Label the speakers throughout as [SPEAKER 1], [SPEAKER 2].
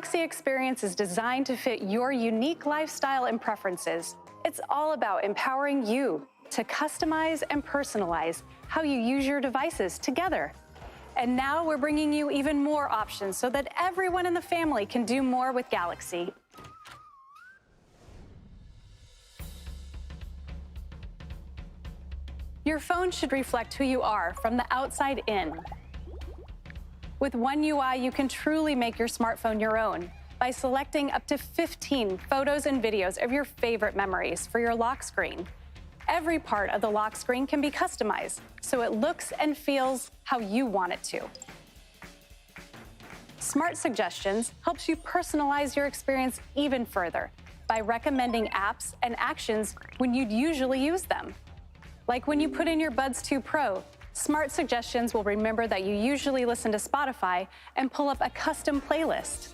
[SPEAKER 1] Galaxy experience is designed to fit your unique lifestyle and preferences. It's all about empowering you to customize and personalize how you use your devices together. And now we're bringing you even more options so that everyone in the family can do more with Galaxy. Your phone should reflect who you are from the outside in. With One UI, you can truly make your smartphone your own by selecting up to 15 photos and videos of your favorite memories for your lock screen. Every part of the lock screen can be customized, so it looks and feels how you want it to. Smart Suggestions helps you personalize your experience even further by recommending apps and actions when you'd usually use them. Like when you put in your Buds 2 Pro, Smart Suggestions will remember that you usually listen to Spotify and pull up a custom playlist.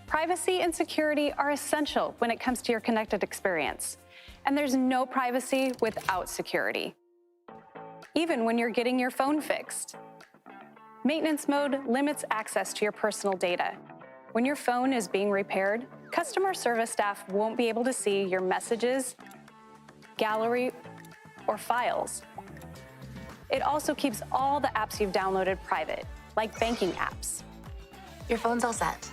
[SPEAKER 1] Privacy and security are essential when it comes to your connected experience, and there's no privacy without security, even when you're getting your phone fixed. Maintenance mode limits access to your personal data. When your phone is being repaired, customer service staff won't be able to see your messages, gallery, or files. It also keeps all the apps you've downloaded private, like banking apps.
[SPEAKER 2] Your phone's all set.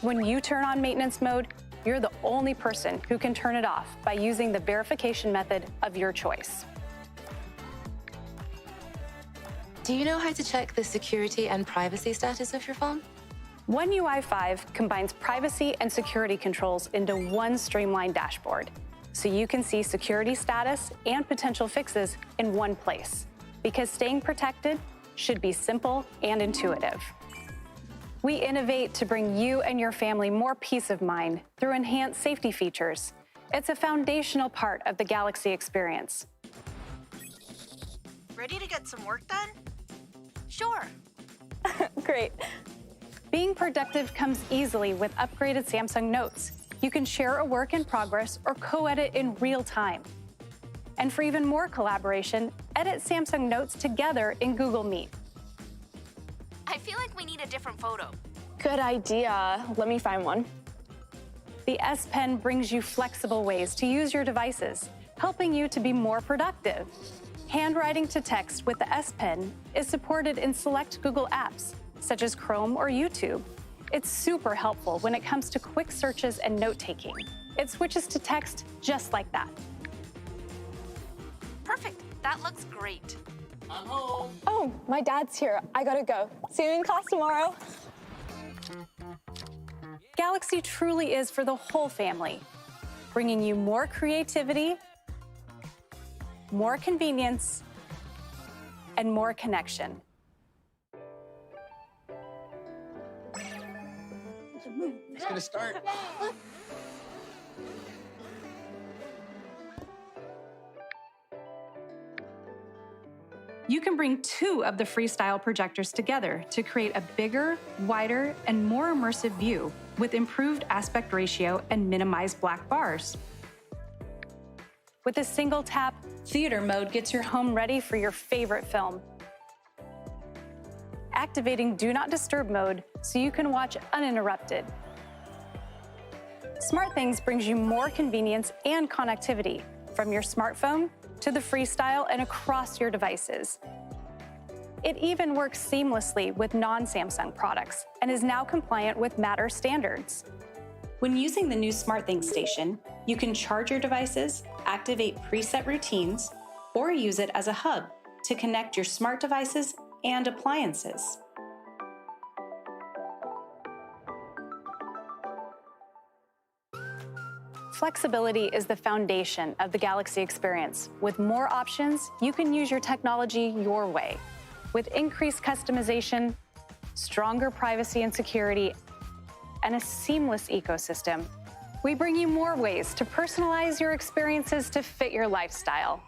[SPEAKER 1] When you turn on maintenance mode, you're the only person who can turn it off by using the verification method of your choice.
[SPEAKER 2] Do you know how to check the security and privacy status of your phone?
[SPEAKER 1] One UI 5 combines privacy and security controls into one streamlined dashboard, so you can see security status and potential fixes in one place, because staying protected should be simple and intuitive. We innovate to bring you and your family more peace of mind through enhanced safety features. It's a foundational part of the Galaxy experience.
[SPEAKER 3] Ready to get some work done? Sure.
[SPEAKER 1] Great. Being productive comes easily with upgraded Samsung Notes. You can share a work in progress or co-edit in real time. And for even more collaboration, edit Samsung Notes together in Google Meet.
[SPEAKER 3] I feel like we need a different photo.
[SPEAKER 4] Good idea. Let me find one.
[SPEAKER 1] The S Pen brings you flexible ways to use your devices, helping you to be more productive. Handwriting to text with the S Pen is supported in select Google apps, such as Chrome or YouTube. It's super helpful when it comes to quick searches and note-taking. It switches to text just like that.
[SPEAKER 3] Perfect. That looks great.
[SPEAKER 5] I'm home.
[SPEAKER 4] Oh, my dad's here. I gotta go. See you in class tomorrow.
[SPEAKER 1] Galaxy truly is for the whole family, bringing you more creativity, more convenience, and more connection.
[SPEAKER 5] It's gonna start.
[SPEAKER 1] You can bring two of the Freestyle projectors together to create a bigger, wider, and more immersive view with improved aspect ratio and minimized black bars. With a single tap, Theater Mode gets your home ready for your favorite film. Activating Do Not Disturb mode so you can watch uninterrupted. SmartThings brings you more convenience and connectivity from your smartphone to the Freestyle and across your devices. It even works seamlessly with non-Samsung products and is now compliant with Matter standards. When using the new SmartThings station, you can charge your devices, activate preset routines, or use it as a hub to connect your smart devices and appliances. Flexibility is the foundation of the Galaxy experience. With more options, you can use your technology your way. With increased customization, stronger privacy and security, and a seamless ecosystem, we bring you more ways to personalize your experiences to fit your lifestyle.